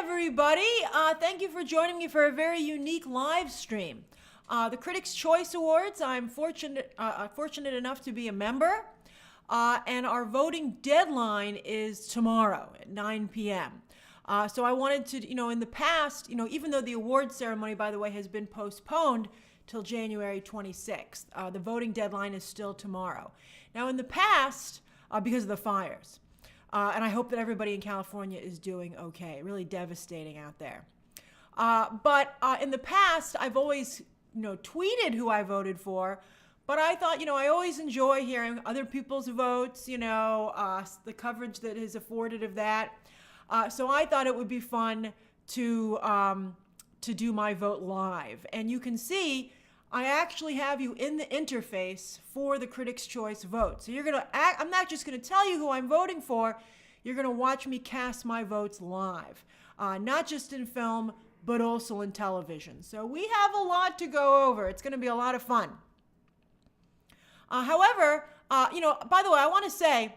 everybody. Thank you for joining me for a very unique live stream. The Critics' Choice Awards, I'm fortunate enough to be a member, and our voting deadline is tomorrow at 9 p.m. So I wanted to, in the past, even though the award ceremony, by the way, has been postponed till January 26th, the voting deadline is still tomorrow. Now, in the past, because of the fires, and I hope that everybody in California is doing okay. Really devastating out there. But in the past, I've always, tweeted who I voted for. But I thought, I always enjoy hearing other people's votes, the coverage that is afforded of that. So I thought it would be fun to do my vote live. And you can see, I actually have you in the interface for the Critics' Choice vote. So I'm not just going to tell you who I'm voting for. You're going to watch me cast my votes live, not just in film, but also in television. So we have a lot to go over. It's going to be a lot of fun. However, by the way, I want to say,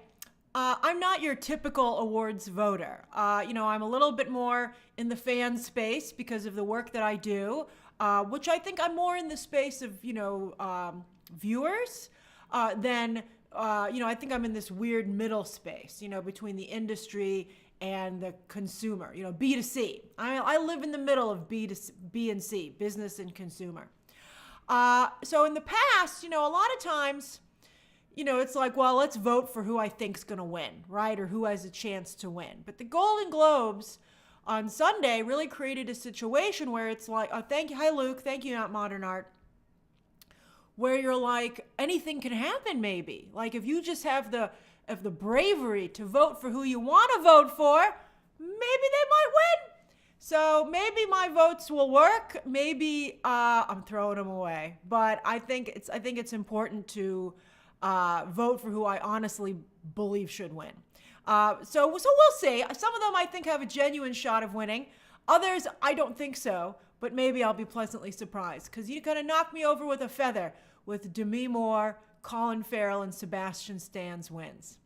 I'm not your typical awards voter. I'm a little bit more in the fan space because of the work that I do. Which I think I'm more in the space of, viewers than, I think I'm in this weird middle space, between the industry and the consumer, B2C. I live in the middle of B and C, business and consumer. So in the past, a lot of times, it's like, well, let's vote for who I think's going to win, right? Or who has a chance to win. But the Golden Globes on Sunday really created a situation where it's like, oh, thank you. Hi, Luke. Thank you, Not Modern Art. Where you're like, anything can happen, maybe. Like, if you just have the bravery to vote for who you want to vote for, maybe they might win. So maybe my votes will work. Maybe I'm throwing them away. But I think it's important to vote for who I honestly believe should win. So we'll see. Some of them I think have a genuine shot of winning. Others, I don't think so, but maybe I'll be pleasantly surprised because you're going to knock me over with a feather with Demi Moore, Colin Farrell, and Sebastian Stan's wins.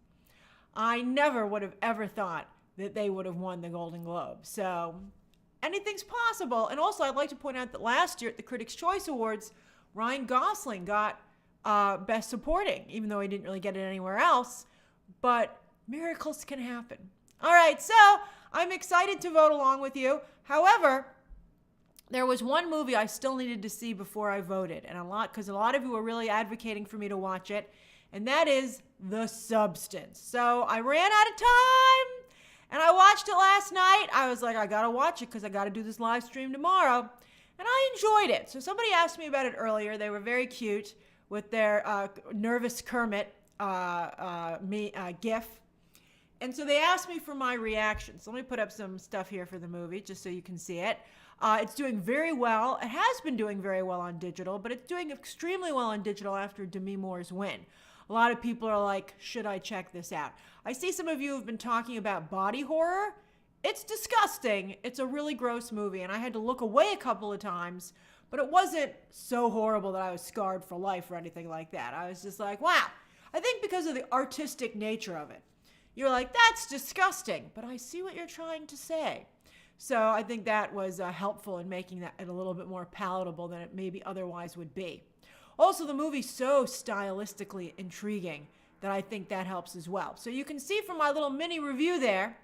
I never would have ever thought that they would have won the Golden Globe. So anything's possible. And also, I'd like to point out that last year at the Critics' Choice Awards, Ryan Gosling got Best Supporting, even though he didn't really get it anywhere else. But miracles can happen. All right, so I'm excited to vote along with you. However, there was one movie I still needed to see before I voted, and because a lot of you were really advocating for me to watch it, and that is The Substance. So I ran out of time, and I watched it last night. I was like, I gotta watch it because I gotta do this live stream tomorrow, and I enjoyed it. So somebody asked me about it earlier. They were very cute with their nervous Kermit GIF. And so they asked me for my reaction. So let me put up some stuff here for the movie just so you can see it. It's doing very well. It has been doing very well on digital, but it's doing extremely well on digital after Demi Moore's win. A lot of people are like, should I check this out? I see some of you have been talking about body horror. It's disgusting. It's a really gross movie, and I had to look away a couple of times, but it wasn't so horrible that I was scarred for life or anything like that. I was just like, wow. I think because of the artistic nature of it. You're like, that's disgusting, but I see what you're trying to say. So I think that was helpful in making that a little bit more palatable than it maybe otherwise would be. Also, the movie's so stylistically intriguing that I think that helps as well. So you can see from my little mini review there,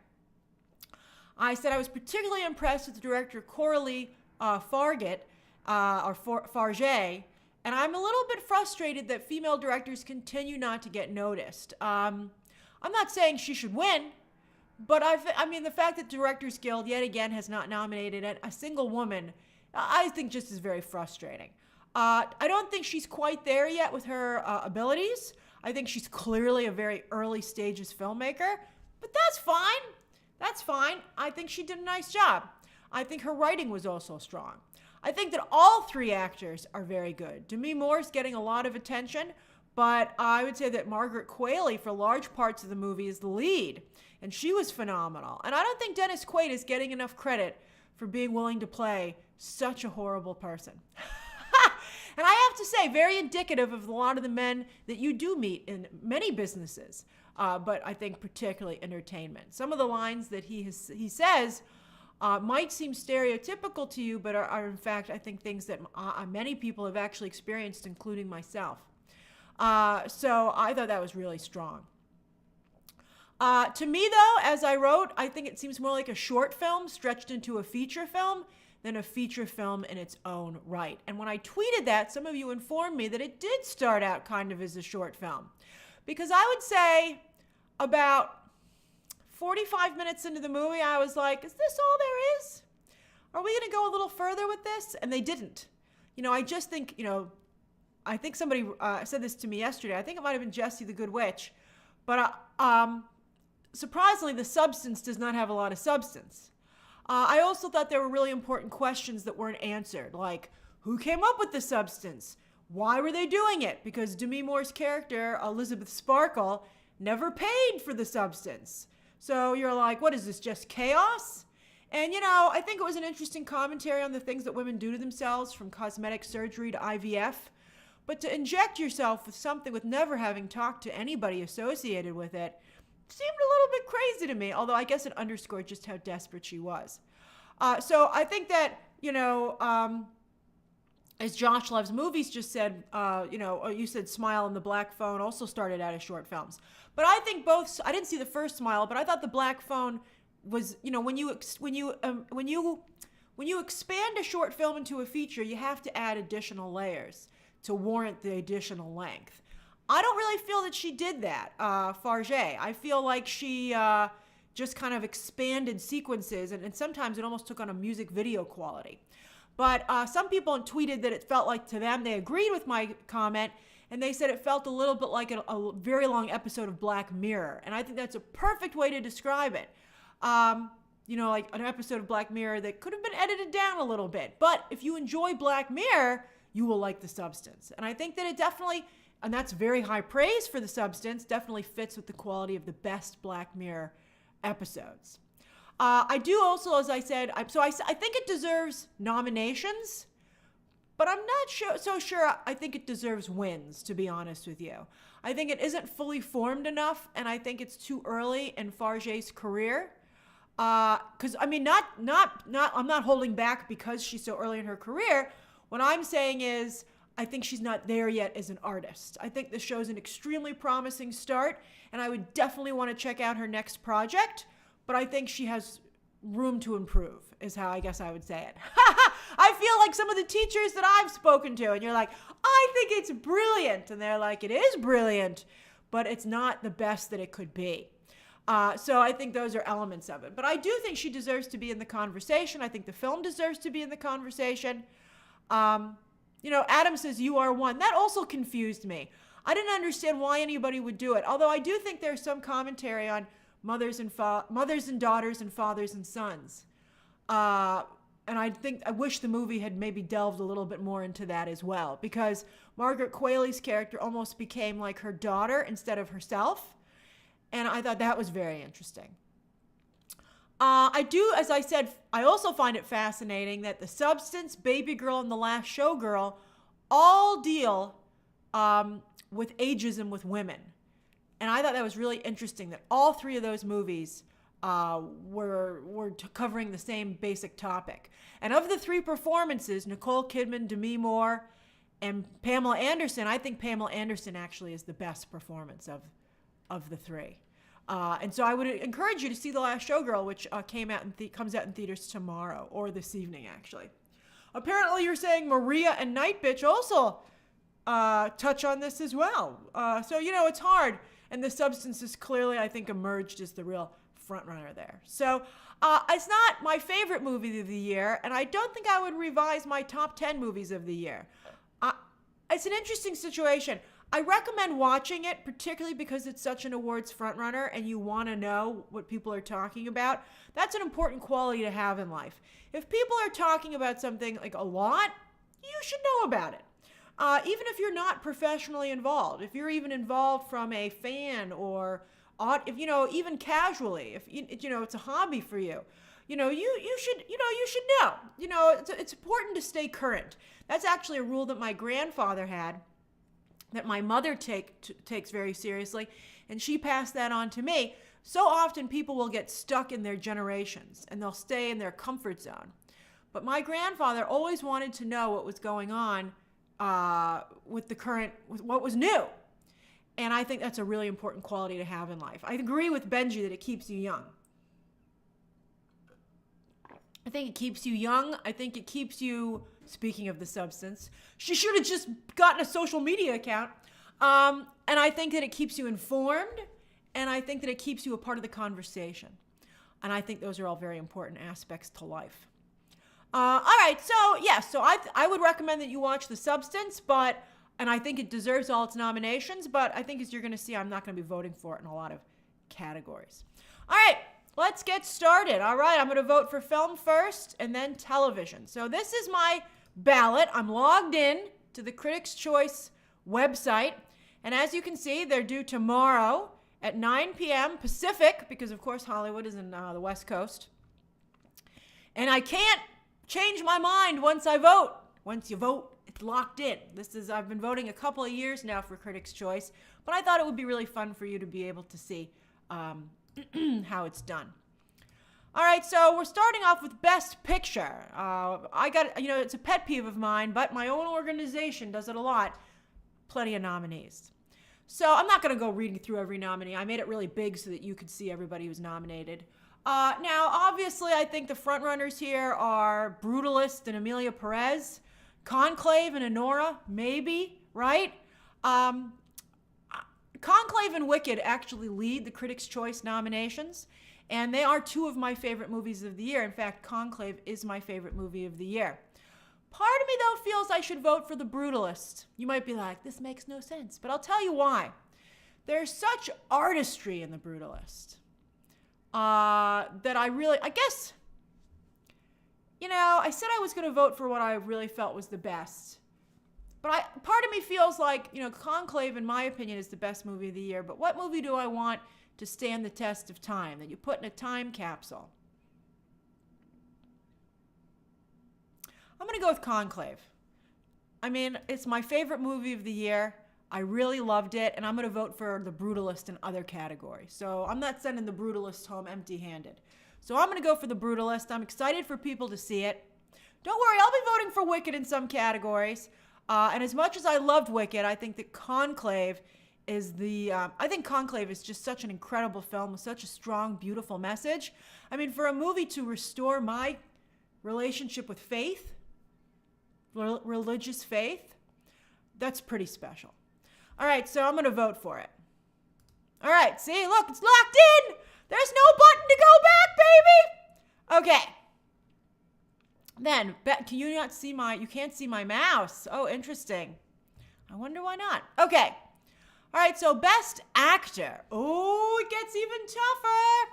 I said I was particularly impressed with the director Coralie Farget, Farget, and I'm a little bit frustrated that female directors continue not to get noticed. I'm not saying she should win, but the fact that Directors Guild yet again has not nominated a single woman, I think just is very frustrating. I don't think she's quite there yet with her abilities. I think she's clearly a very early stages filmmaker, but that's fine. That's fine. I think she did a nice job. I think her writing was also strong. I think that all three actors are very good. Demi Moore's getting a lot of attention, but I would say that Margaret Qualley, for large parts of the movie, is the lead, and she was phenomenal. And I don't think Dennis Quaid is getting enough credit for being willing to play such a horrible person. And I have to say, very indicative of a lot of the men that you do meet in many businesses, but I think particularly entertainment. Some of the lines that he says might seem stereotypical to you, but are in fact, I think, things that many people have actually experienced, including myself. So I thought that was really strong. To me, though, as I wrote, I think it seems more like a short film stretched into a feature film than a feature film in its own right. And when I tweeted that, some of you informed me that it did start out kind of as a short film. Because I would say about 45 minutes into the movie, I was like, is this all there is? Are we going to go a little further with this? And they didn't. I just think, I think somebody said this to me yesterday. I think it might have been Jessie the Good Witch. But surprisingly, the substance does not have a lot of substance. I also thought there were really important questions that weren't answered, like who came up with the substance? Why were they doing it? Because Demi Moore's character, Elizabeth Sparkle, never paid for the substance. So you're like, what is this, just chaos? And, I think it was an interesting commentary on the things that women do to themselves, from cosmetic surgery to IVF. But to inject yourself with something with never having talked to anybody associated with it seemed a little bit crazy to me, although I guess it underscored just how desperate she was. So I think that, as Josh Loves Movies just said, you said Smile and the Black Phone also started out as short films. But I think both, I didn't see the first Smile, but I thought the Black Phone was, when you expand a short film into a feature, you have to add additional layers to warrant the additional length. I don't really feel that she did that, Farge. I feel like she just kind of expanded sequences, and sometimes it almost took on a music video quality. But some people tweeted that it felt like, to them, they agreed with my comment, and they said it felt a little bit like a very long episode of Black Mirror. And I think that's a perfect way to describe it. Like an episode of Black Mirror that could have been edited down a little bit. But if you enjoy Black Mirror, you will like the substance. And I think that it definitely, and that's very high praise for the substance, definitely fits with the quality of the best Black Mirror episodes. I do also, as I said, I think it deserves nominations, but I'm not so sure I think it deserves wins, to be honest with you. I think it isn't fully formed enough, and I think it's too early in Farge's career. Because, I'm not holding back because she's so early in her career. What I'm saying is, I think she's not there yet as an artist. I think the show's an extremely promising start, and I would definitely want to check out her next project. But I think she has room to improve, is how I guess I would say it. I feel like some of the teachers that I've spoken to, and you're like, I think it's brilliant. And they're like, it is brilliant, but it's not the best that it could be. So I think those are elements of it. But I do think she deserves to be in the conversation. I think the film deserves to be in the conversation. Adam says, you are one. That also confused me. I didn't understand why anybody would do it. Although I do think there's some commentary on mothers and daughters and fathers and sons. And I wish the movie had maybe delved a little bit more into that as well, because Margaret Qualley's character almost became like her daughter instead of herself. And I thought that was very interesting. I do, as I said, I also find it fascinating that The Substance, Baby Girl, and The Last Showgirl all deal with ageism with women. And I thought that was really interesting that all three of those movies were covering the same basic topic. And of the three performances, Nicole Kidman, Demi Moore, and Pamela Anderson, I think Pamela Anderson actually is the best performance of the three. And so I would encourage you to see The Last Showgirl, which comes out in theaters tomorrow, or this evening, actually. Apparently, you're saying Maria and Night Bitch also touch on this as well. So, it's hard. And The Substance is clearly, I think, emerged as the real front runner there. So it's not my favorite movie of the year, and I don't think I would revise my top 10 movies of the year. It's an interesting situation. I recommend watching it, particularly because it's such an awards frontrunner and you want to know what people are talking about. That's an important quality to have in life. If people are talking about something like a lot, you should know about it. Even if you're not professionally involved, if you're even involved from a fan or, if even casually, if it's a hobby for you, you should know. It's important to stay current. That's actually a rule that my grandfather had, that my mother takes very seriously, and she passed that on to me. So often people will get stuck in their generations and they'll stay in their comfort zone. But my grandfather always wanted to know what was going on with what was new. And I think that's a really important quality to have in life. I agree with Benji that it keeps you young. I think it keeps you young. I think it keeps you, speaking of the substance, she should have just gotten a social media account. And I think that it keeps you informed. And I think that it keeps you a part of the conversation. And I think those are all very important aspects to life. All right, so I would recommend that you watch The Substance, and I think it deserves all its nominations, but I think as you're going to see, I'm not going to be voting for it in a lot of categories. All right, let's get started. All right, I'm going to vote for film first and then television. So this is my ballot. I'm logged in to the Critics' Choice website, and as you can see, they're due tomorrow at 9 p.m. Pacific, because of course Hollywood is in the West Coast. And I can't change my mind once I vote. Once you vote, it's locked in. I've been voting a couple of years now for Critics' Choice, but I thought it would be really fun for you to be able to see how it's done. All right, so we're starting off with Best Picture. It's a pet peeve of mine, but my own organization does it a lot. Plenty of nominees. So I'm not going to go reading through every nominee. I made it really big so that you could see everybody who's nominated. Now, obviously, I think the frontrunners here are Brutalist and Emilia Perez. Conclave and Honora, maybe, right? Conclave and Wicked actually lead the Critics' Choice nominations, and they are two of my favorite movies of the year. In fact, Conclave is my favorite movie of the year. Part of me, though, feels I should vote for The Brutalist. You might be like, this makes no sense, but I'll tell you why. There's such artistry in The Brutalist. That I guess, I said I was going to vote for what I really felt was the best. But part of me feels like, Conclave, in my opinion, is the best movie of the year. But what movie do I want to stand the test of time, that you put in a time capsule? I'm going to go with Conclave. I mean, it's my favorite movie of the year. I really loved it, and I'm going to vote for The Brutalist in other categories. So I'm not sending The Brutalist home empty-handed. So I'm going to go for The Brutalist. I'm excited for people to see it. Don't worry, I'll be voting for Wicked in some categories. And as much as I loved Wicked, I think that Conclave is just such an incredible film with such a strong, beautiful message. I mean, for a movie to restore my relationship with faith, religious faith, that's pretty special. All right, so I'm going to vote for it. All right, see, look, it's locked in. There's no button to go back, baby. Okay. Then, you can't see my mouse. Oh, interesting. I wonder why not. Okay. All right, so Best Actor. Oh, it gets even tougher.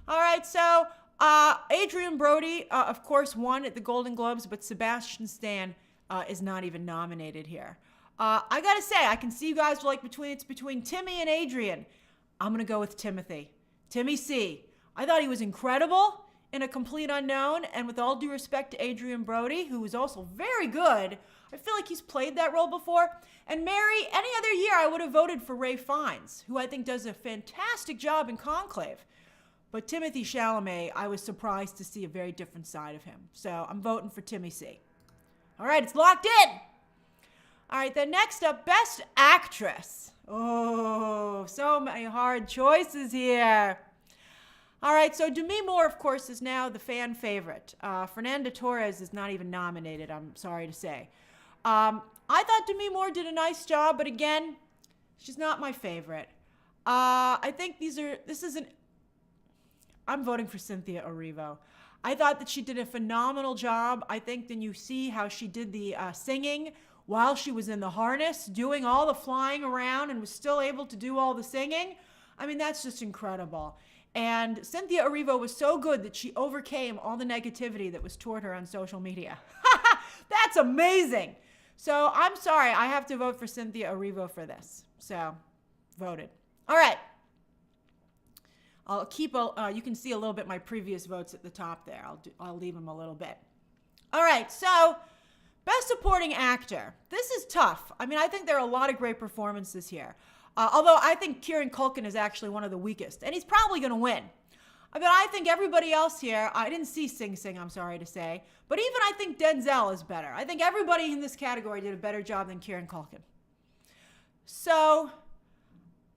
All right, so Adrian Brody, of course, won at the Golden Globes, but Sebastian Stan is not even nominated here. I gotta say, I can see you guys like between Timmy and Adrian. I'm gonna go with Timothy. Timmy C. I thought he was incredible in A Complete Unknown, and with all due respect to Adrian Brody, who is also very good, I feel like he's played that role before. And Mary, any other year, I would have voted for Ralph Fiennes, who I think does a fantastic job in Conclave. But Timothy Chalamet, I was surprised to see a very different side of him. So I'm voting for Timmy C. All right, it's locked in. All right, then next up, Best Actress. Oh, so many hard choices here. All right, so Demi Moore, of course, is now the fan favorite. Fernanda Torres is not even nominated, I'm sorry to say. I thought Demi Moore did a nice job, but again, she's not my favorite. I think I'm voting for Cynthia Erivo. I thought that she did a phenomenal job. I think then you see how she did the singing while she was in the harness, doing all the flying around and was still able to do all the singing. I mean, that's just incredible. And Cynthia Erivo was so good that she overcame all the negativity that was toward her on social media. That's amazing. So I'm sorry, I have to vote for Cynthia Erivo for this. So, voted. All right. I'll keep, you can see a little bit my previous votes at the top there. I'll leave them a little bit. All right, so Best Supporting Actor. This is tough. I mean, I think there are a lot of great performances here. Although I think Kieran Culkin is actually one of the weakest, and he's probably going to win. But I think everybody else here, I didn't see Sing Sing, I'm sorry to say, but even I think Denzel is better. I think everybody in this category did a better job than Kieran Culkin. So,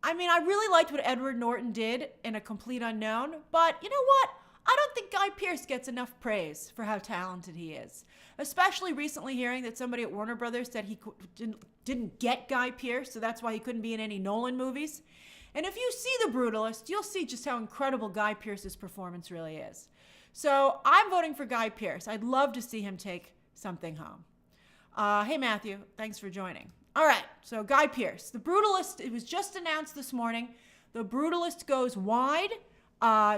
I mean, I really liked what Edward Norton did in A Complete Unknown, but you know what? I don't think Guy Pearce gets enough praise for how talented he is. Especially recently hearing that somebody at Warner Brothers said he didn't get Guy Pearce, so that's why he couldn't be in any Nolan movies. And if you see The Brutalist, you'll see just how incredible Guy Pearce's performance really is. So I'm voting for Guy Pearce. I'd love to see him take something home. Hey, Matthew, thanks for joining. All right, so Guy Pearce. The Brutalist, it was just announced this morning. The Brutalist goes wide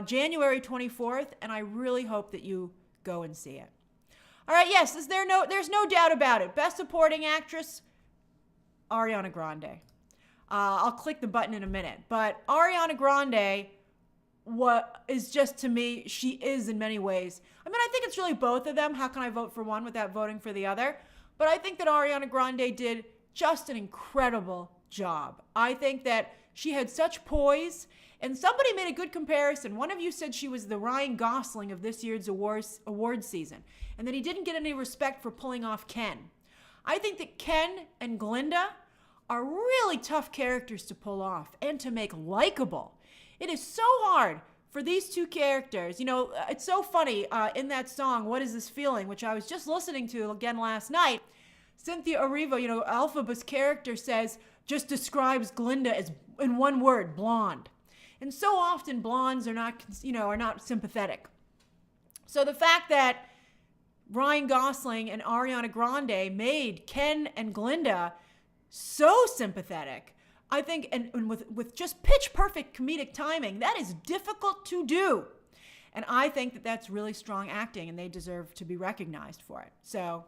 January 24th, and I really hope that you go and see it. All right, yes, there's no doubt about it. Best Supporting Actress, Ariana Grande. I'll click the button in a minute, but Ariana Grande, what is just, to me, she is in many ways. I mean, I think it's really both of them. How can I vote for one without voting for the other? But I think that Ariana Grande did just an incredible job. I think that she had such poise, and somebody made a good comparison. One of you said she was the Ryan Gosling of this year's award season, and that he didn't get any respect for pulling off Ken. I think that Ken and Glinda are really tough characters to pull off and to make likable. It is so hard for these two characters. You know, it's so funny in that song, What Is This Feeling, which I was just listening to again last night. Cynthia Erivo, you know, Elphaba's character just describes Glinda as, in one word, blonde. And so often blondes are not sympathetic. So the fact that Ryan Gosling and Ariana Grande made Ken and Glinda so sympathetic, I think, and with just pitch perfect comedic timing, that is difficult to do. And I think that that's really strong acting, and they deserve to be recognized for it. So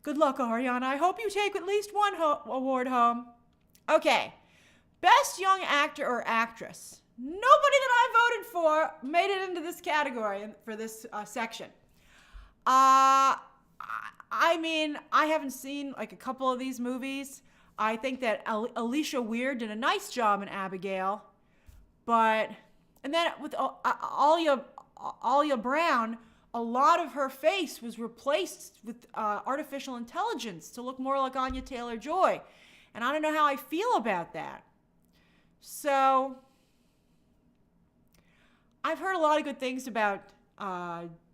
good luck, Ariana. I hope you take at least one award home. Okay. Best Young Actor or Actress. Nobody that I voted for made it into this category for this section. I mean, I haven't seen like a couple of these movies. I think that Alicia Weir did a nice job in Abigail, and then with Alia Brown, a lot of her face was replaced with artificial intelligence to look more like Anya Taylor-Joy, and I don't know how I feel about that. So I've heard a lot of good things about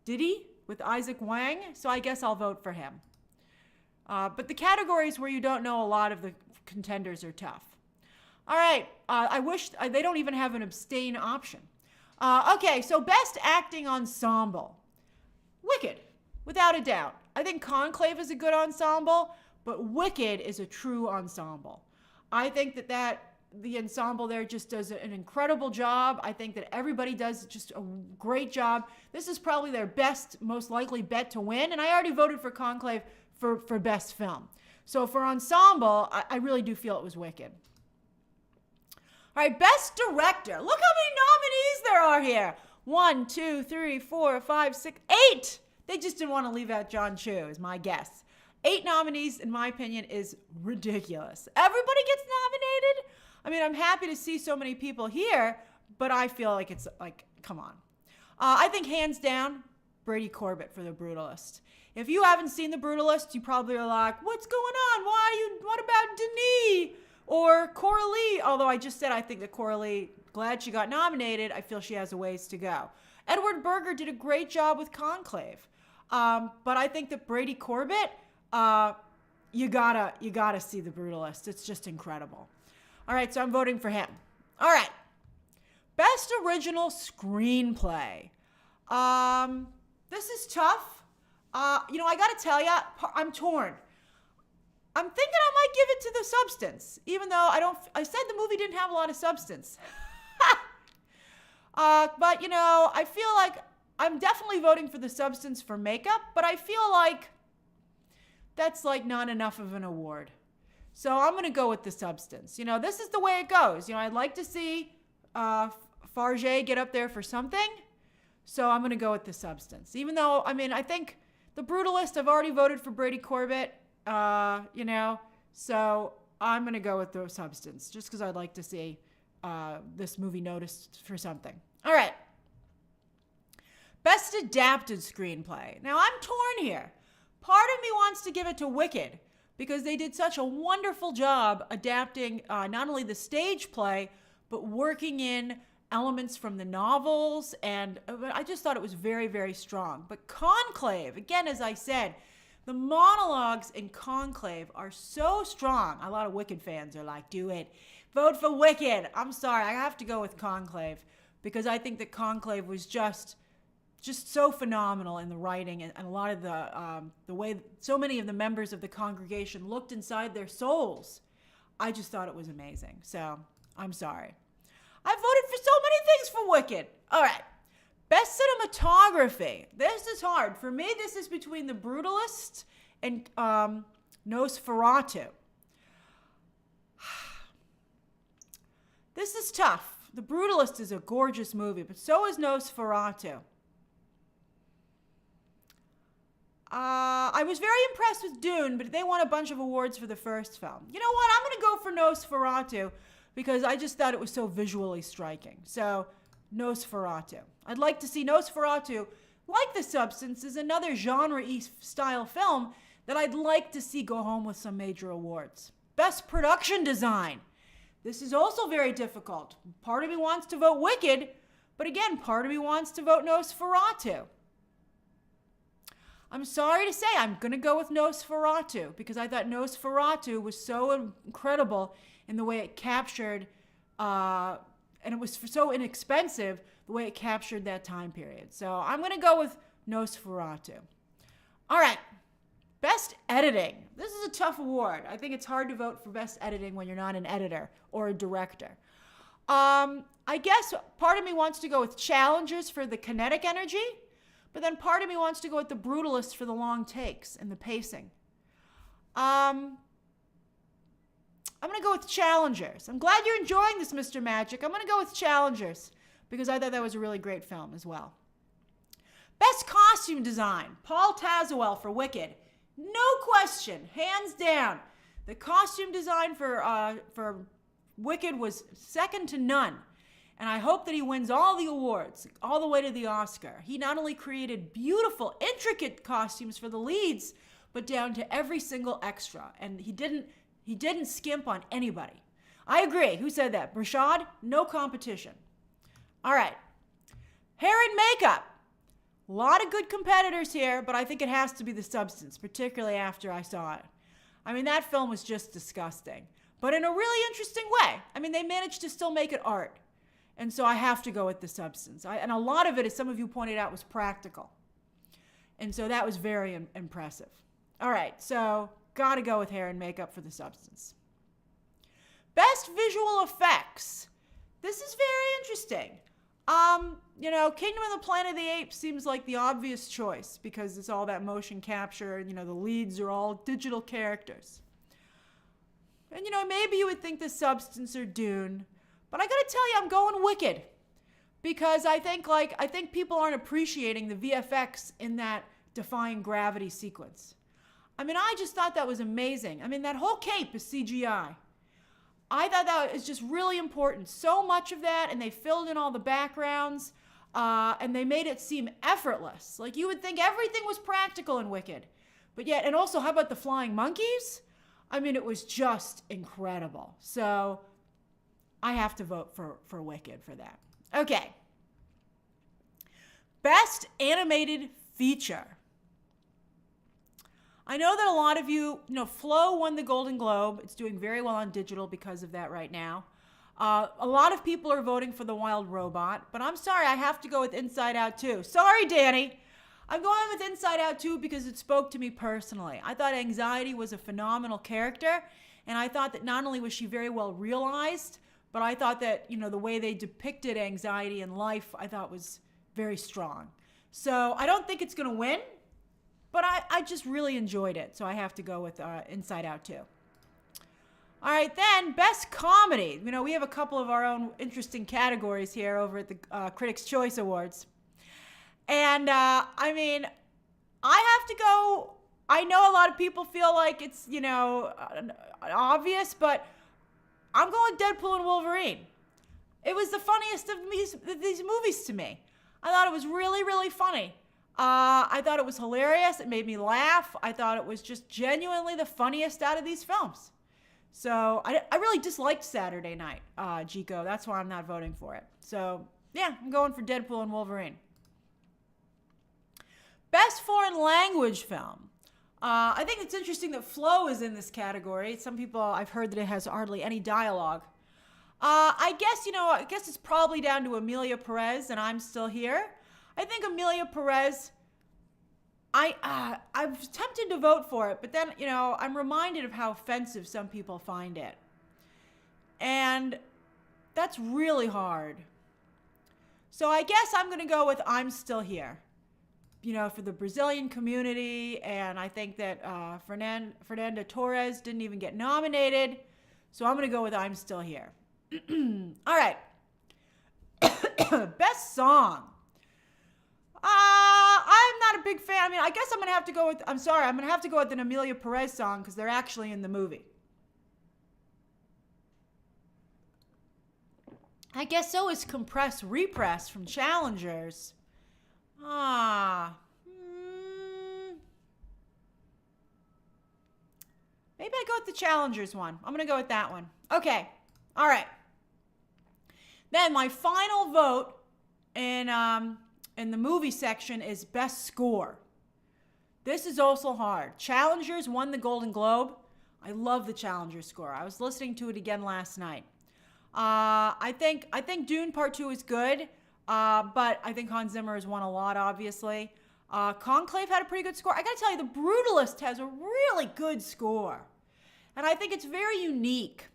Diddy with Isaac Wang, so I guess I'll vote for him. But the categories where you don't know a lot of the contenders are tough. All right, I wish they don't even have an abstain option. Okay, so Best Acting Ensemble. Wicked, without a doubt. I think Conclave is a good ensemble, but Wicked is a true ensemble. I think that the ensemble there just does an incredible job. I think that everybody does just a great job. This is probably their best, most likely bet to win, and I already voted for Conclave for Best Film. So for Ensemble, I really do feel it was Wicked. All right, Best Director. Look how many nominees there are here. 1, 2, 3, 4, 5, 6, 8. They just didn't want to leave out John Chu, is my guess. 8 nominees, in my opinion, is ridiculous. Everybody gets nominated? I mean, I'm happy to see so many people here, but I feel like it's like, come on. I think hands down, Brady Corbett for The Brutalist. If you haven't seen The Brutalist, you probably are like, what's going on? What about Denis or Coralie? Although I just said I think that Coralie, glad she got nominated. I feel she has a ways to go. Edward Berger did a great job with Conclave. But I think that Brady Corbett, you gotta see The Brutalist. It's just incredible. All right, so I'm voting for him. All right. Best Original Screenplay. This is tough. I got to tell you, I'm torn. I'm thinking I might give it to The Substance, even though I said the movie didn't have a lot of substance. But, I feel like I'm definitely voting for The Substance for makeup, but I feel like that's like not enough of an award. So I'm going to go with The Substance. This is the way it goes. I'd like to see Farge get up there for something. So I'm going to go with The Substance. Even though, I think The Brutalist, I've already voted for Brady Corbett, so I'm going to go with The Substance, just because I'd like to see this movie noticed for something. All right. Best Adapted Screenplay. Now, I'm torn here. Part of me wants to give it to Wicked, because they did such a wonderful job adapting not only the stage play, but working in elements from the novels, and I just thought it was very, very strong. But Conclave, again, as I said, the monologues in Conclave are so strong. A lot of Wicked fans are like, do it. Vote for Wicked. I'm sorry, I have to go with Conclave, because I think that Conclave was just so phenomenal in the writing, and a lot of the way so many of the members of the congregation looked inside their souls. I just thought it was amazing. So I'm sorry. I voted for so many things for Wicked. All right. Best cinematography. This is hard. For me, this is between The Brutalist and Nosferatu. This is tough. The Brutalist is a gorgeous movie, but so is Nosferatu. I was very impressed with Dune, but they won a bunch of awards for the first film. You know what? I'm going to go for Nosferatu, because I just thought it was so visually striking. So, Nosferatu. I'd like to see Nosferatu, like The Substance, is another genre-y style film that I'd like to see go home with some major awards. Best Production Design. This is also very difficult. Part of me wants to vote Wicked, but again, part of me wants to vote Nosferatu. I'm sorry to say, I'm going to go with Nosferatu, because I thought Nosferatu was so incredible in the way it captured, and it was so inexpensive, the way it captured that time period. So I'm going to go with Nosferatu. All right. Best Editing. This is a tough award. I think it's hard to vote for Best Editing when you're not an editor or a director. I guess part of me wants to go with Challengers for the kinetic energy, but then part of me wants to go with The Brutalist for the long takes and the pacing. I'm going to go with Challengers. I'm glad you're enjoying this, Mr. Magic. I'm going to go with Challengers, because I thought that was a really great film as well. Best Costume Design. Paul Tazewell for Wicked. No question, hands down. The costume design for Wicked was second to none. And I hope that he wins all the awards, all the way to the Oscar. He not only created beautiful, intricate costumes for the leads, but down to every single extra. And he didn't skimp on anybody. I agree. Who said that? Rashad? No competition. All right. Hair and makeup. A lot of good competitors here, but I think it has to be The Substance, particularly after I saw it. I mean, that film was just disgusting, but in a really interesting way. I mean, they managed to still make it art. And so I have to go with The Substance. And a lot of it, as some of you pointed out, was practical. And so that was very impressive. All right, so got to go with hair and makeup for The Substance. Best visual effects. This is very interesting. Kingdom of the Planet of the Apes seems like the obvious choice, because it's all that motion capture, and, the leads are all digital characters. And, maybe you would think The Substance or Dune, but I gotta tell you, I'm going Wicked, because I think people aren't appreciating the VFX in that defying gravity sequence. I mean, I just thought that was amazing. I mean, that whole cape is CGI. I thought that was just really important. So much of that, and they filled in all the backgrounds, and they made it seem effortless. Like, you would think everything was practical in Wicked. But yet, and also, how about the flying monkeys? I mean, it was just incredible. So I have to vote for Wicked for that. Okay. Best Animated Feature. I know that a lot of you, Flow won the Golden Globe. It's doing very well on digital because of that right now. A lot of people are voting for The Wild Robot, but I'm sorry, I have to go with Inside Out 2. Sorry, Danny. I'm going with Inside Out 2 because it spoke to me personally. I thought Anxiety was a phenomenal character, and I thought that not only was she very well realized, but I thought that, the way they depicted anxiety in life, I thought was very strong. So I don't think it's going to win, but I just really enjoyed it. So I have to go with Inside Out 2. All right, then, Best Comedy. We have a couple of our own interesting categories here over at the Critics' Choice Awards. And, I have to go. I know a lot of people feel like it's, obvious, but I'm going Deadpool and Wolverine. It was the funniest of these movies to me. I thought it was really, really funny. I thought it was hilarious. It made me laugh. I thought it was just genuinely the funniest out of these films. So I really disliked Saturday Night, Chico. That's why I'm not voting for it. So yeah, I'm going for Deadpool and Wolverine. Best foreign language film. I think it's interesting that Flow is in this category. Some people, I've heard that it has hardly any dialogue. I guess it's probably down to Emilia Perez and I'm Still Here. I think Emilia Perez, I was tempted to vote for it, but then, I'm reminded of how offensive some people find it. And that's really hard. So I guess I'm going to go with I'm Still Here. For the Brazilian community, and I think that Fernanda Torres didn't even get nominated, so I'm going to go with I'm Still Here. All right. Best song. I'm not a big fan. I guess I'm going to have to go with, I'm going to have to go with an Emilia Perez song because they're actually in the movie. I guess so is Compress Repress from Challengers. Maybe I go with the Challengers one. I'm going to go with that one. Okay. All right. Then my final vote in the movie section is Best Score. This is also hard. Challengers won the Golden Globe. I love the Challengers score. I was listening to it again last night. I think Dune Part 2 is good. But I think Hans Zimmer has won a lot, obviously. Conclave had a pretty good score. I gotta tell you, The Brutalist has a really good score. And I think it's very unique.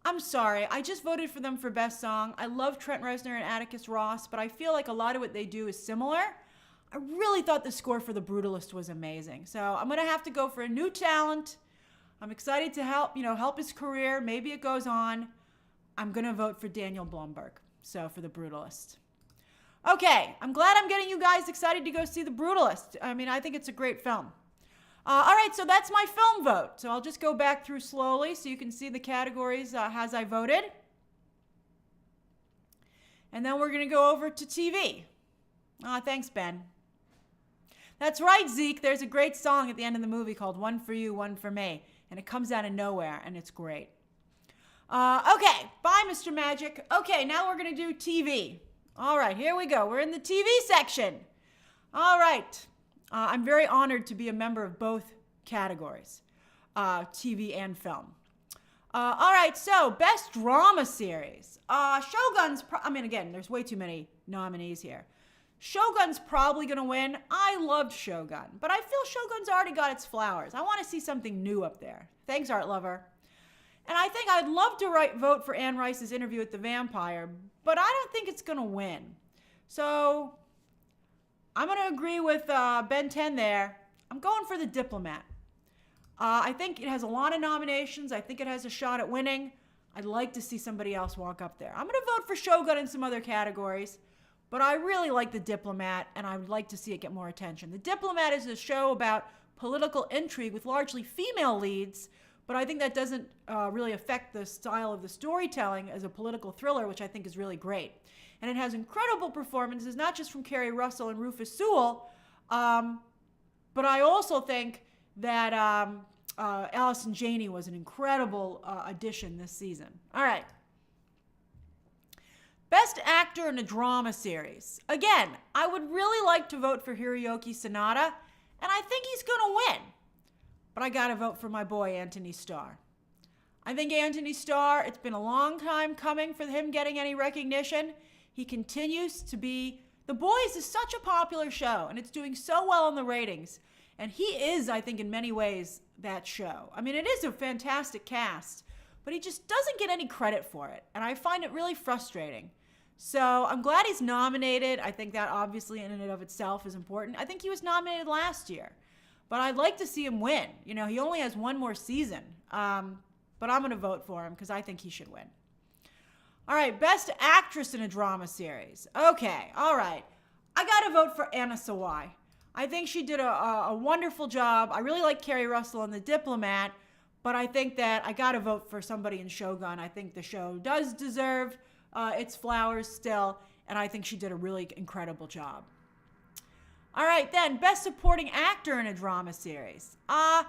I'm sorry, I just voted for them for Best Song. I love Trent Reznor and Atticus Ross, but I feel like a lot of what they do is similar. I really thought the score for The Brutalist was amazing. So I'm gonna have to go for a new talent. I'm excited to help his career. Maybe it goes on. I'm gonna vote for Daniel Blumberg. So for The Brutalist. Okay, I'm glad I'm getting you guys excited to go see The Brutalist. I think it's a great film. All right, so that's my film vote. So I'll just go back through slowly so you can see the categories as I voted. And then we're going to go over to TV. Thanks, Ben. That's right, Zeke. There's a great song at the end of the movie called One for You, One for Me. And it comes out of nowhere, and it's great. Okay, bye, Mr. Magic. Okay, now we're going to do TV. All right, here we go. We're in the TV section. All right. I'm very honored to be a member of both categories, TV and film. All right, so Best Drama Series. Shogun's, again, there's way too many nominees here. Shogun's probably going to win. I loved Shogun, but I feel Shogun's already got its flowers. I want to see something new up there. Thanks, Art Lover. And I think I'd love to vote for Anne Rice's Interview with the Vampire, but I don't think it's going to win. So I'm going to agree with Ben 10 there. I'm going for The Diplomat. I think it has a lot of nominations. I think it has a shot at winning. I'd like to see somebody else walk up there. I'm going to vote for Shogun in some other categories, but I really like The Diplomat, and I would like to see it get more attention. The Diplomat is a show about political intrigue with largely female leads, but I think that doesn't really affect the style of the storytelling as a political thriller, which I think is really great. And it has incredible performances, not just from Kerry Russell and Rufus Sewell, but I also think that Allison Janney was an incredible addition this season. All right. Best Actor in a Drama Series. Again, I would really like to vote for Hiroyuki Sanada, and I think he's going to win. But I got to vote for my boy, Anthony Starr. I think Anthony Starr, it's been a long time coming for him getting any recognition. He continues to be... The Boys is such a popular show, and it's doing so well in the ratings. And he is, I think, in many ways, that show. I mean, it is a fantastic cast, but he just doesn't get any credit for it. And I find it really frustrating. So I'm glad he's nominated. I think that obviously in and of itself is important. I think he was nominated last year. But I'd like to see him win. You know, he only has one more season. But I'm going to vote for him because I think he should win. All right, Best Actress in a Drama Series. Okay, all right. I got to vote for Anna Sawai. I think she did a wonderful job. I really like Kerry Russell in The Diplomat. But I think that I got to vote for somebody in Shogun. I think the show does deserve its flowers still, and I think she did a really incredible job. All right, then, Best Supporting Actor in a Drama Series. I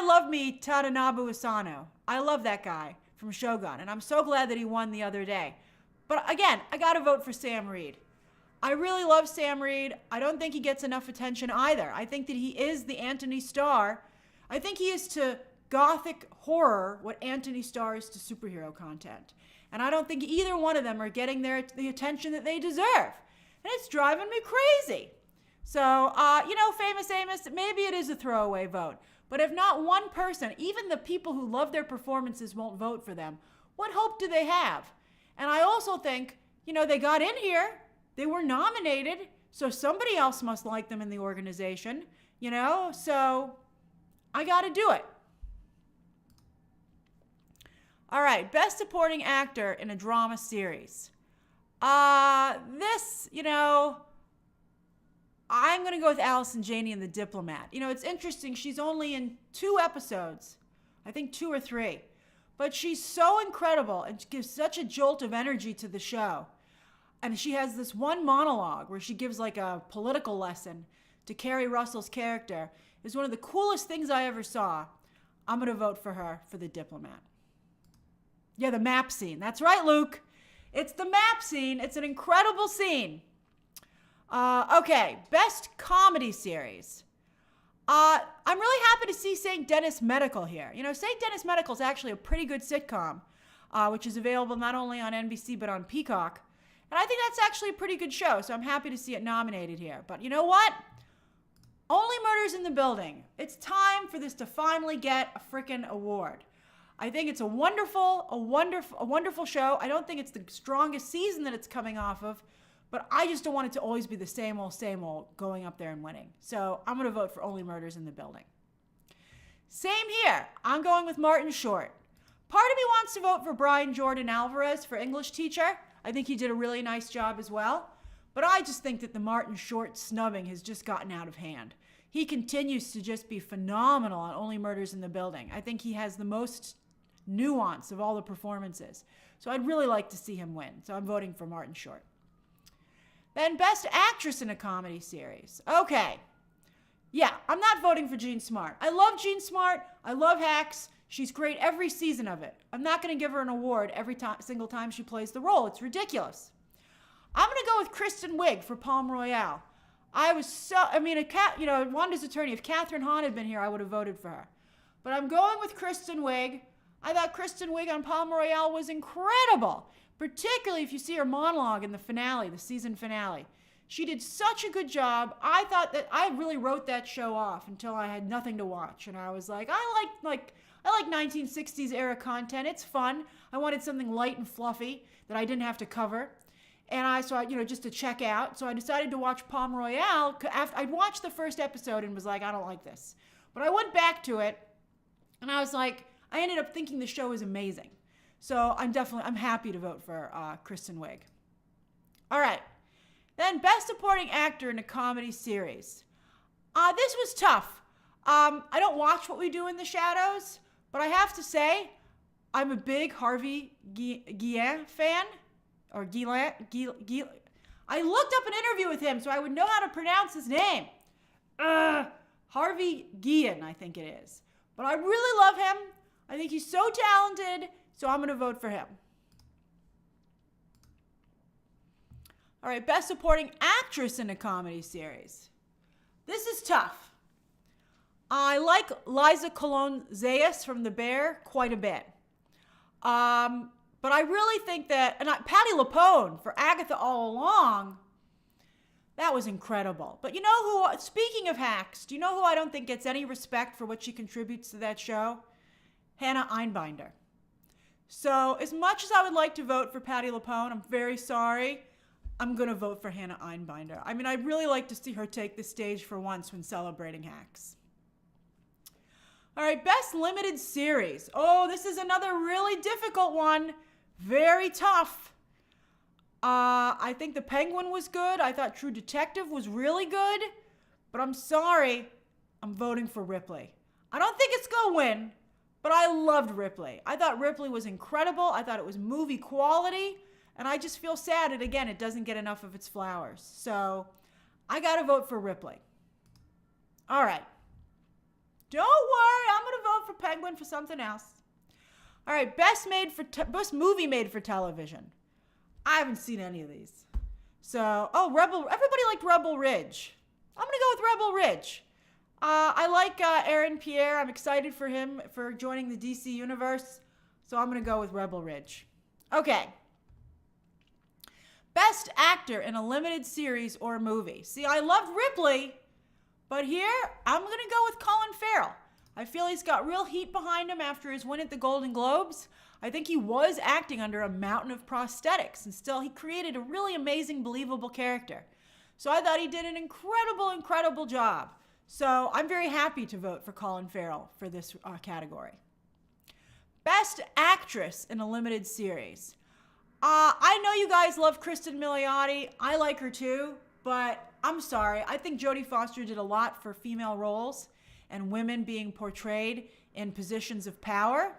love me Tadanobu Asano. I love that guy from Shogun, and I'm so glad that he won the other day. But again, I got to vote for Sam Reed. I really love Sam Reed. I don't think he gets enough attention either. I think that he is the Anthony Starr. I think he is to gothic horror what Anthony Starr is to superhero content. And I don't think either one of them are getting the attention that they deserve. And it's driving me crazy. So, Famous Amos, maybe it is a throwaway vote. But if not one person, even the people who love their performances won't vote for them, what hope do they have? And I also think, they got in here. They were nominated. So somebody else must like them in the organization, So I got to do it. All right, Best Supporting Actor in a Drama Series. This, I'm going to go with Allison Janney and The Diplomat. It's interesting. She's only in 2 episodes. I think 2 or 3. But she's so incredible and gives such a jolt of energy to the show. And she has this one monologue where she gives like a political lesson to Kerry Russell's character. It's one of the coolest things I ever saw. I'm going to vote for her for The Diplomat. Yeah, the map scene. That's right, Luke. It's the map scene. It's an incredible scene. Okay, Best Comedy Series. I'm really happy to see St. Denis Medical here. St. Denis Medical is actually a pretty good sitcom, which is available not only on NBC but on Peacock. And I think that's actually a pretty good show, so I'm happy to see it nominated here. But you know what? Only Murders in the Building. It's time for this to finally get a frickin' award. I think it's a wonderful show. I don't think it's the strongest season that it's coming off of, but I just don't want it to always be the same old going up there and winning. So I'm going to vote for Only Murders in the Building. Same here. I'm going with Martin Short. Part of me wants to vote for Brian Jordan Alvarez for English teacher. I think he did a really nice job as well. But I just think that the Martin Short snubbing has just gotten out of hand. He continues to just be phenomenal on Only Murders in the Building. I think he has the most nuance of all the performances. So I'd really like to see him win. So I'm voting for Martin Short. Then Best Actress in a Comedy Series. Okay. Yeah, I'm not voting for Jean Smart. I love Jean Smart. I love Hacks. She's great every season of it. I'm not going to give her an award every single time she plays the role. It's ridiculous. I'm going to go with Kristen Wiig for Palm Royale. Wanda's attorney, if Catherine Hahn had been here, I would have voted for her. But I'm going with Kristen Wiig. I thought Kristen Wiig on Palm Royale was incredible, particularly if you see her monologue in the finale, the season finale. She did such a good job. I thought that I really wrote that show off until I had nothing to watch. And I was like, I like 1960s era content. It's fun. I wanted something light and fluffy that I didn't have to cover. And just to check out. So I decided to watch Palm Royale. I'd watched the first episode and was like, I don't like this. But I went back to it and I was like, I ended up thinking the show is amazing. So I'm happy to vote for Kristen Wiig. All right. Then Best Supporting Actor in a Comedy Series. This was tough. I don't watch What We Do in the Shadows, but I have to say, I'm a big Harvey Guillen fan. Or Guillen. I looked up an interview with him so I would know how to pronounce his name. Harvey Guillen, I think it is. But I really love him. I think he's so talented, so I'm going to vote for him. All right, Best Supporting Actress in a Comedy Series. This is tough. I like Liza Colon-Zayas from The Bear quite a bit. But I really think that, Patti LuPone for Agatha All Along, that was incredible. But you know who, speaking of Hacks, do you know who I don't think gets any respect for what she contributes to that show? Hannah Einbinder. So as much as I would like to vote for Patti LuPone, I'm very sorry. I'm going to vote for Hannah Einbinder. I'd really like to see her take the stage for once when celebrating Hacks. All right, Best Limited Series. Oh, this is another really difficult one. Very tough. I think The Penguin was good. I thought True Detective was really good. But I'm sorry. I'm voting for Ripley. I don't think it's going to win, But I loved Ripley. I thought Ripley was incredible. I thought it was movie quality. And I just feel sad that, again, it doesn't get enough of its flowers. So I got to vote for Ripley. All right. Don't worry. I'm going to vote for Penguin for something else. All right. Best movie made for television. I haven't seen any of these. So, everybody liked Rebel Ridge. I'm going to go with Rebel Ridge. I like Aaron Pierre. I'm excited for him for joining the DC universe. So I'm going to go with Rebel Ridge. Okay. Best actor in a limited series or movie. See, I loved Ripley, but here I'm going to go with Colin Farrell. I feel he's got real heat behind him after his win at the Golden Globes. I think he was acting under a mountain of prosthetics, and still he created a really amazing, believable character. So I thought he did an incredible job. So I'm very happy to vote for Colin Farrell for this category. Best actress in a limited series. I know you guys love Kristen Milioti. I like her too, but I'm sorry. I think Jodie Foster did a lot for female roles and women being portrayed in positions of power.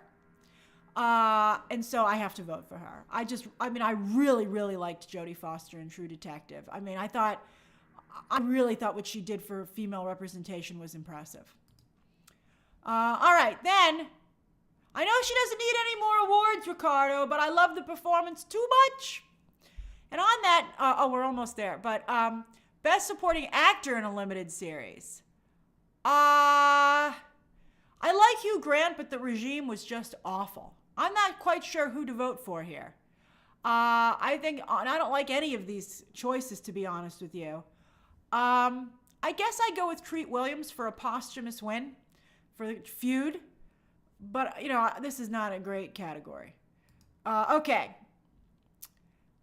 And so I have to vote for her. I really liked Jodie Foster in True Detective. I really thought what she did for female representation was impressive. All right, then. I know she doesn't need any more awards, Ricardo, but I love the performance too much. And on that, we're almost there. But Best Supporting Actor in a Limited Series. I like Hugh Grant, but the regime was just awful. I'm not quite sure who to vote for here. I don't like any of these choices, to be honest with you. I guess I go with Treat Williams for a posthumous win for the Feud. But, this is not a great category. Okay.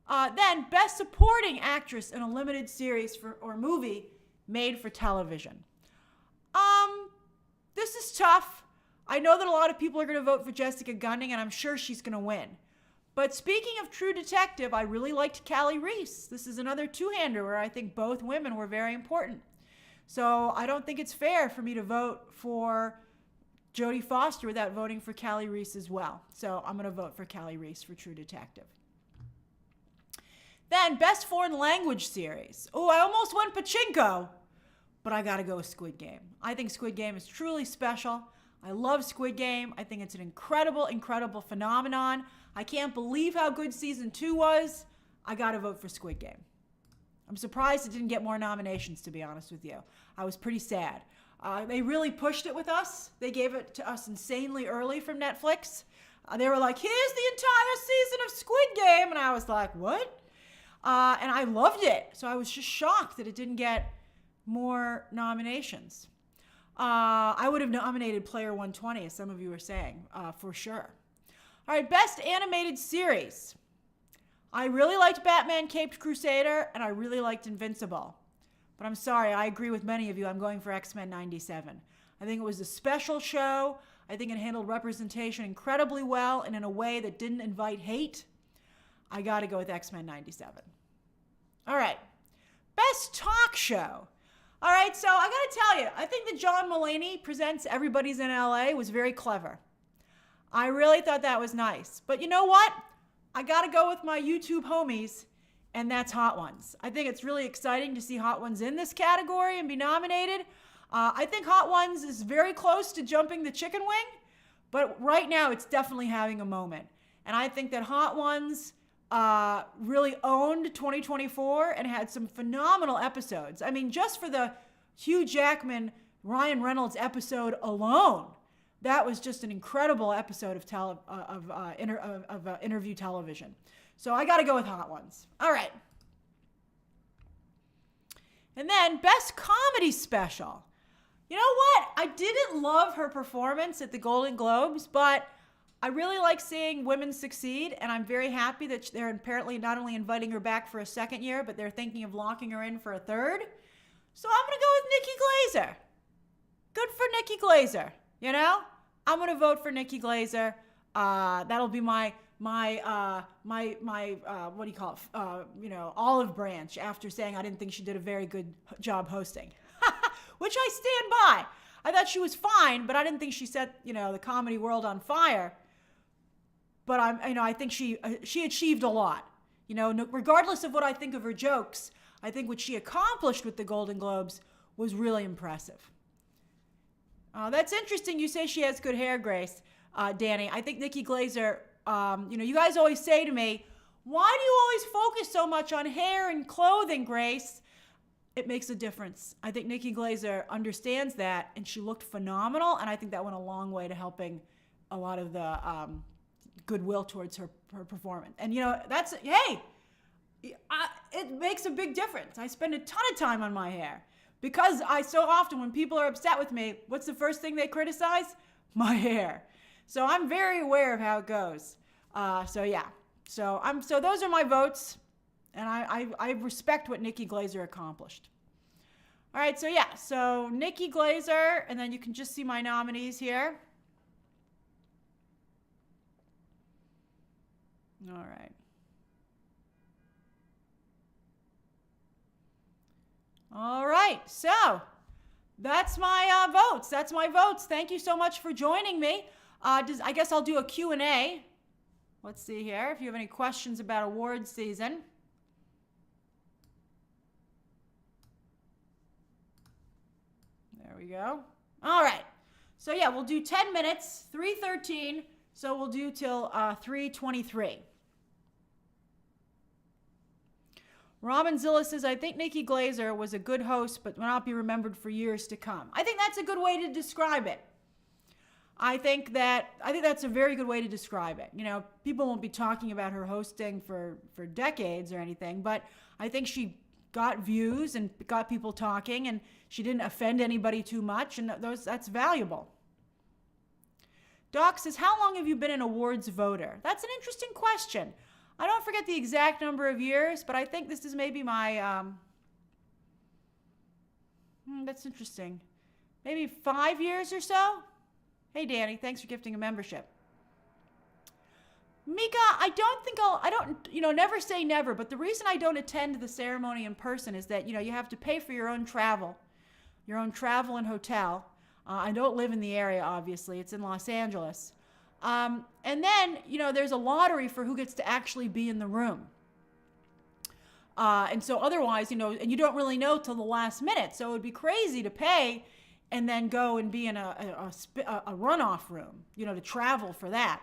Then, Best Supporting Actress in a Limited Series or Movie Made for Television. This is tough. I know that a lot of people are going to vote for Jessica Gunning, and I'm sure she's going to win. But speaking of True Detective, I really liked Callie Reese. This is another two-hander where I think both women were very important. So I don't think it's fair for me to vote for Jodie Foster without voting for Callie Reese as well. So I'm going to vote for Callie Reese for True Detective. Then, Best Foreign Language Series. Oh, I almost went Pachinko, but I got to go with Squid Game. I think Squid Game is truly special. I love Squid Game. I think it's an incredible phenomenon. I can't believe how good season 2 was. I got to vote for Squid Game. I'm surprised it didn't get more nominations, to be honest with you. I was pretty sad. They really pushed it with us. They gave it to us insanely early from Netflix. They were like, here's the entire season of Squid Game. And I was like, what? And I loved it. So I was just shocked that it didn't get more nominations. I would have nominated Player 120, as some of you were saying, for sure. All right, Best Animated Series. I really liked Batman Caped Crusader, and I really liked Invincible. But I'm sorry, I agree with many of you. I'm going for X-Men 97. I think it was a special show. I think it handled representation incredibly well and in a way that didn't invite hate. I got to go with X-Men 97. All right. Best Talk Show. All right, so I got to tell you, I think that John Mulaney presents Everybody's in LA was very clever. I really thought that was nice. But you know what? I got to go with my YouTube homies, and that's Hot Ones. I think it's really exciting to see Hot Ones in this category and be nominated. I think Hot Ones is very close to jumping the chicken wing, but right now it's definitely having a moment. And I think that Hot Ones really owned 2024 and had some phenomenal episodes. I mean, just for the Hugh Jackman, Ryan Reynolds episode alone, that was just an incredible episode of interview television. So I got to go with Hot Ones. All right. And then Best Comedy Special. You know what? I didn't love her performance at the Golden Globes, but I really like seeing women succeed, and I'm very happy that they're apparently not only inviting her back for a second year, but they're thinking of locking her in for a third. So I'm going to go with Nikki Glaser. Good for Nikki Glaser, you know? I'm going to vote for Nikki Glaser. That'll be my what do you call it? Olive branch after saying I didn't think she did a very good job hosting, which I stand by. I thought she was fine, but I didn't think she set, the comedy world on fire. But I think she achieved a lot. Regardless of what I think of her jokes, I think what she accomplished with the Golden Globes was really impressive. That's interesting. You say she has good hair, Grace. Danny, I think Nikki Glaser, you guys always say to me, why do you always focus so much on hair and clothing, Grace? It makes a difference. I think Nikki Glaser understands that, and she looked phenomenal, and I think that went a long way to helping a lot of the goodwill towards her performance. And, it makes a big difference. I spend a ton of time on my hair because so often when people are upset with me, what's the first thing they criticize? My hair. So I'm very aware of how it goes. So those are my votes, and I respect what Nikki Glaser accomplished. All right, so Nikki Glaser, and then you can just see my nominees here. All right. All right, so that's my votes. That's my votes. Thank you so much for joining me. I guess I'll do a Q&A. Let's see here if you have any questions about awards season. There we go. All right. So we'll do 10 minutes, 3:13. So we'll do till 3:23. Robin Zilla says, I think Nikki Glaser was a good host, but will not be remembered for years to come. I think that's a good way to describe it. I think that's a very good way to describe it. People won't be talking about her hosting for decades or anything, but I think she got views and got people talking, and she didn't offend anybody too much, and that's valuable. Doc says, how long have you been an awards voter? That's an interesting question. I don't forget the exact number of years, but I think this is maybe my, that's interesting. Maybe 5 years or so? Hey, Danny, thanks for gifting a membership. Mika, I don't, never say never, but the reason I don't attend the ceremony in person is that, you have to pay for your own travel and hotel. I don't live in the area, obviously. It's in Los Angeles. And then, there's a lottery for who gets to actually be in the room. And so otherwise, and you don't really know till the last minute. So it would be crazy to pay and then go and be in a runoff room, to travel for that.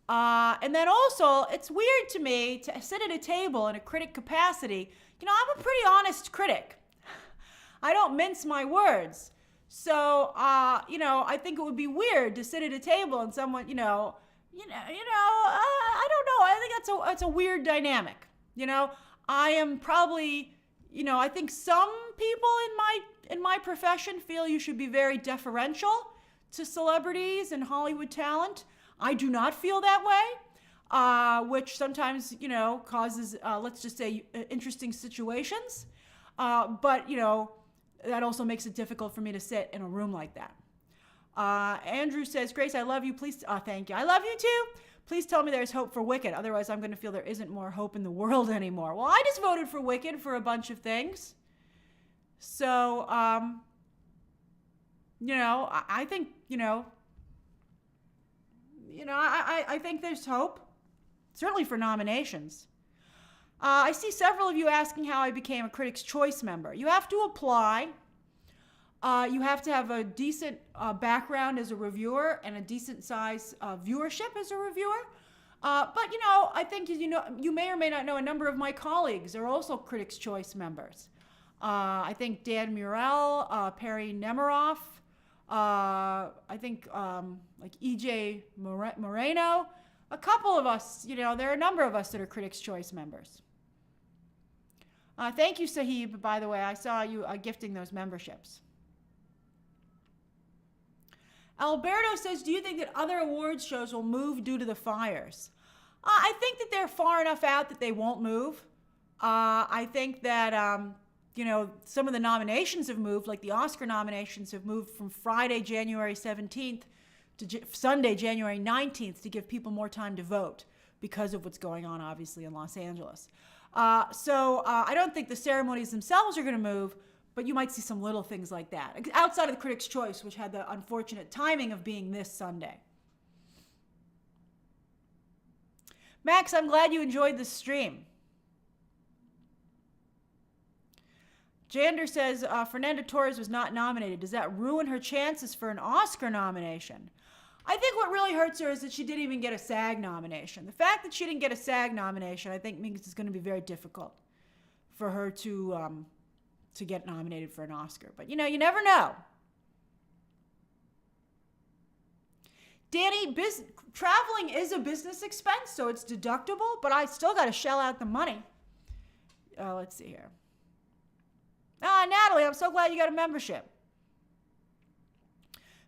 And then also, it's weird to me to sit at a table in a critic capacity. I'm a pretty honest critic. I don't mince my words. So, I think it would be weird to sit at a table and someone, I don't know. I think that's a weird dynamic. I am probably, I think some people in my profession feel you should be very deferential to celebrities and Hollywood talent. I do not feel that way, which sometimes, causes, let's just say, interesting situations. But, that also makes it difficult for me to sit in a room like that. Andrew says, Grace, I love you. Please, thank you. I love you too. Please tell me there's hope for Wicked. Otherwise, I'm going to feel there isn't more hope in the world anymore. Well, I just voted for Wicked for a bunch of things. So, I think, I think there's hope. Certainly for nominations. I see several of you asking how I became a Critics' Choice member. You have to apply. You have to have a decent background as a reviewer and a decent size viewership as a reviewer. But, I think, you may or may not know a number of my colleagues are also Critics' Choice members. I think Dan Murrell, Perry Nemiroff, I think like E.J. Moreno. A couple of us, there are a number of us that are Critics' Choice members. Thank you, Sahib, by the way. I saw you gifting those memberships. Alberto says, do you think that other awards shows will move due to the fires? I think that they're far enough out that they won't move. I think that, some of the nominations have moved, like the Oscar nominations have moved from Friday, January 17th to Sunday, January 19th to give people more time to vote because of what's going on, obviously, in Los Angeles. So I don't think the ceremonies themselves are going to move, But you might see some little things like that, outside of the Critics' Choice, which had the unfortunate timing of being this Sunday. Max, I'm glad you enjoyed the stream. Jander says, Fernanda Torres was not nominated. Does that ruin her chances for an Oscar nomination? I think what really hurts her is that she didn't even get a SAG nomination. The fact that she didn't get a SAG nomination, I think, means it's going to be very difficult for her to get nominated for an Oscar. But, you never know. Danny, traveling is a business expense, so it's deductible, but I still got to shell out the money. Let's see here. Natalie, I'm so glad you got a membership.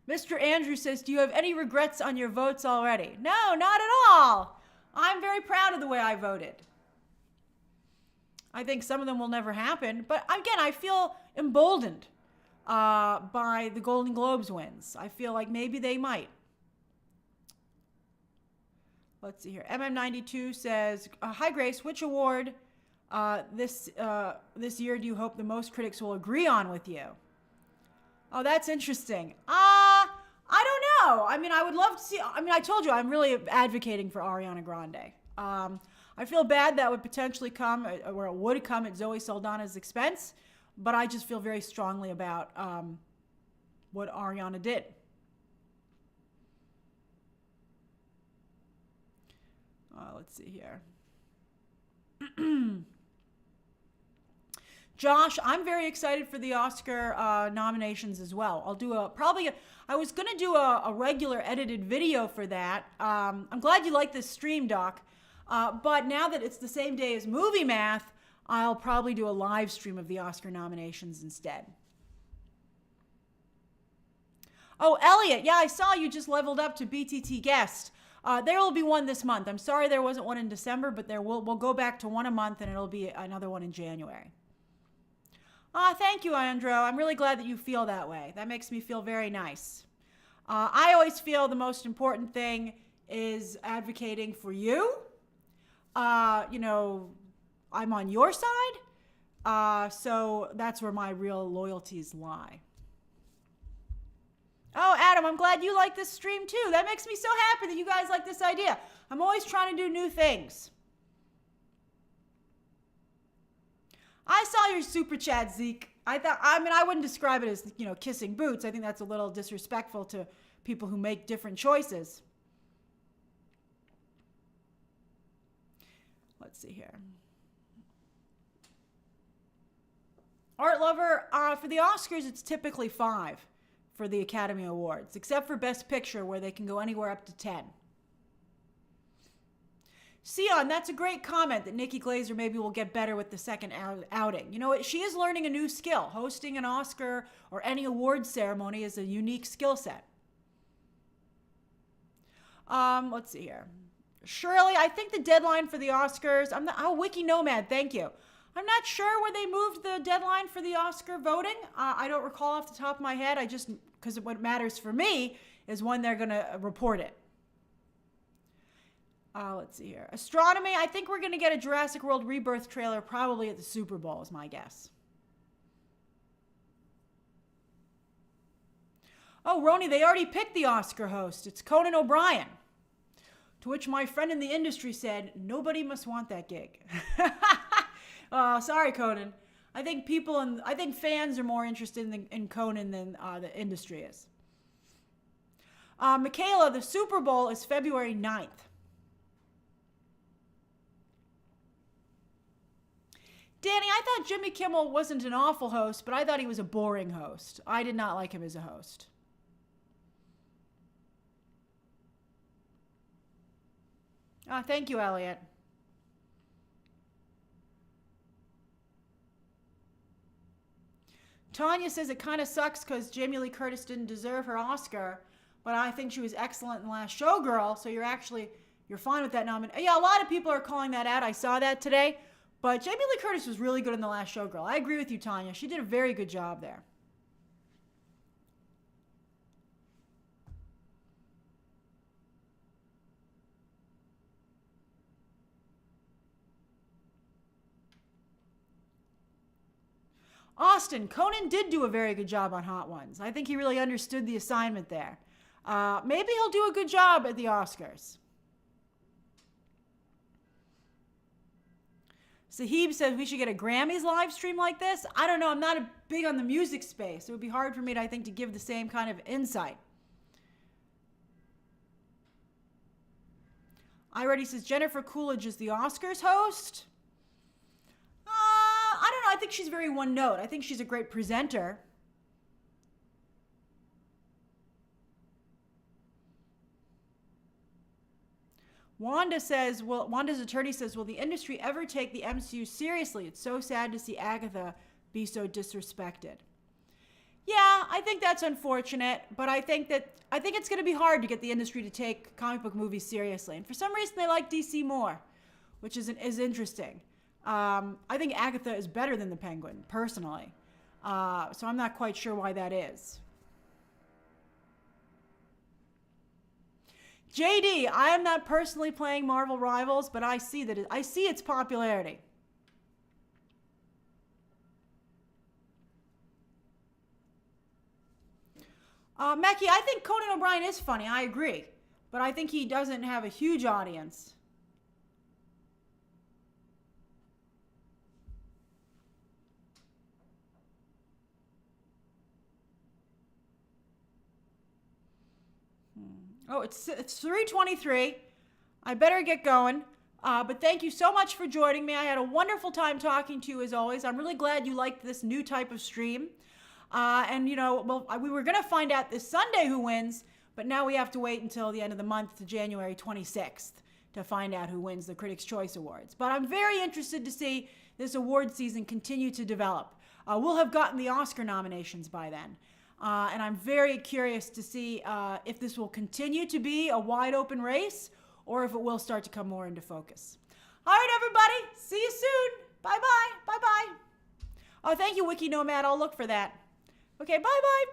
Mr. Andrew says, do you have any regrets on your votes already? No, not at all. I'm very proud of the way I voted. I think some of them will never happen, but again, I feel emboldened by the Golden Globes wins. I feel like maybe they might. Let's see here. MM92 says, hi Grace, which award this year do you hope the most critics will agree on with you? Oh, that's interesting. I don't know. I mean, I would love to see, I told you I'm really advocating for Ariana Grande. I feel bad that would potentially come, or it would come at Zoe Saldana's expense, but I just feel very strongly about what Ariana did. Let's see here. Josh, I'm very excited for the Oscar nominations as well. I'll do I was going to do a regular edited video for that. I'm glad you like this stream, Doc. But now that it's the same day as Movie Math, I'll probably do a live stream of the Oscar nominations instead. Oh, Elliot, yeah, I saw you just leveled up to BTT guest. There will be one this month. I'm sorry there wasn't one in December, but we'll go back to one a month, and it'll be another one in January. Thank you, Andrew. I'm really glad that you feel that way. That makes me feel very nice. I always feel the most important thing is advocating for you. I'm on your side. So that's where my real loyalties lie. Oh, Adam, I'm glad you like this stream too. That makes me so happy that you guys like this idea. I'm always trying to do new things. I saw your super chat, Zeke. I wouldn't describe it as, kissing boots. I think that's a little disrespectful to people who make different choices. Let's see here. Art Lover, for the Oscars, it's typically 5 for the Academy Awards, except for Best Picture, where they can go anywhere up to 10. Sion, that's a great comment that Nikki Glaser maybe will get better with the second outing. She is learning a new skill. Hosting an Oscar or any award ceremony is a unique skill set. Let's see here. Shirley, I think the deadline for the Oscars, Wiki Nomad, thank you. I'm not sure where they moved the deadline for the Oscar voting. I don't recall off the top of my head. Because what matters for me is when they're going to report it. Let's see here. Astronomy, I think we're going to get a Jurassic World Rebirth trailer probably at the Super Bowl is my guess. Oh, Roni, they already picked the Oscar host. It's Conan O'Brien. To which my friend in the industry said, nobody must want that gig. Sorry, Conan. I think fans are more interested in Conan than the industry is. Michaela, the Super Bowl is February 9th. Danny, I thought Jimmy Kimmel wasn't an awful host, but I thought he was a boring host. I did not like him as a host. Thank you, Elliot. Tanya says it kind of sucks because Jamie Lee Curtis didn't deserve her Oscar, but I think she was excellent in Last Showgirl, so you're fine with that nomination. Yeah, a lot of people are calling that out. I saw that today, but Jamie Lee Curtis was really good in The Last Showgirl. I agree with you, Tanya. She did a very good job there. Austin, Conan did do a very good job on Hot Ones. I think he really understood the assignment there. Maybe he'll do a good job at the Oscars. Sahib says we should get a Grammys live stream like this. I don't know. I'm not big on the music space. It would be hard for me, I think, to give the same kind of insight. Already says Jennifer Coolidge is the Oscars host. I don't know. I think she's very one note. I think she's a great presenter. Wanda's attorney says, will the industry ever take the MCU seriously? It's so sad to see Agatha be so disrespected. Yeah, I think that's unfortunate, but I think it's going to be hard to get the industry to take comic book movies seriously. And for some reason, they like DC more, which is interesting. I think Agatha is better than the Penguin, personally. So I'm not quite sure why that is. JD, I am not personally playing Marvel Rivals, but I see its popularity. Mackie, I think Conan O'Brien is funny. I agree, but I think he doesn't have a huge audience. Oh, it's 3:23. I better get going. But thank you so much for joining me. I had a wonderful time talking to you as always. I'm really glad you liked this new type of stream. And we were going to find out this Sunday who wins, but now we have to wait until the end of the month to January 26th to find out who wins the Critics' Choice Awards. But I'm very interested to see this award season continue to develop. We'll have gotten the Oscar nominations by then. And I'm very curious to see if this will continue to be a wide open race or if it will start to come more into focus. All right, everybody. See you soon. Bye-bye. Bye-bye. Oh, thank you, Wiki Nomad. I'll look for that. Okay, bye-bye.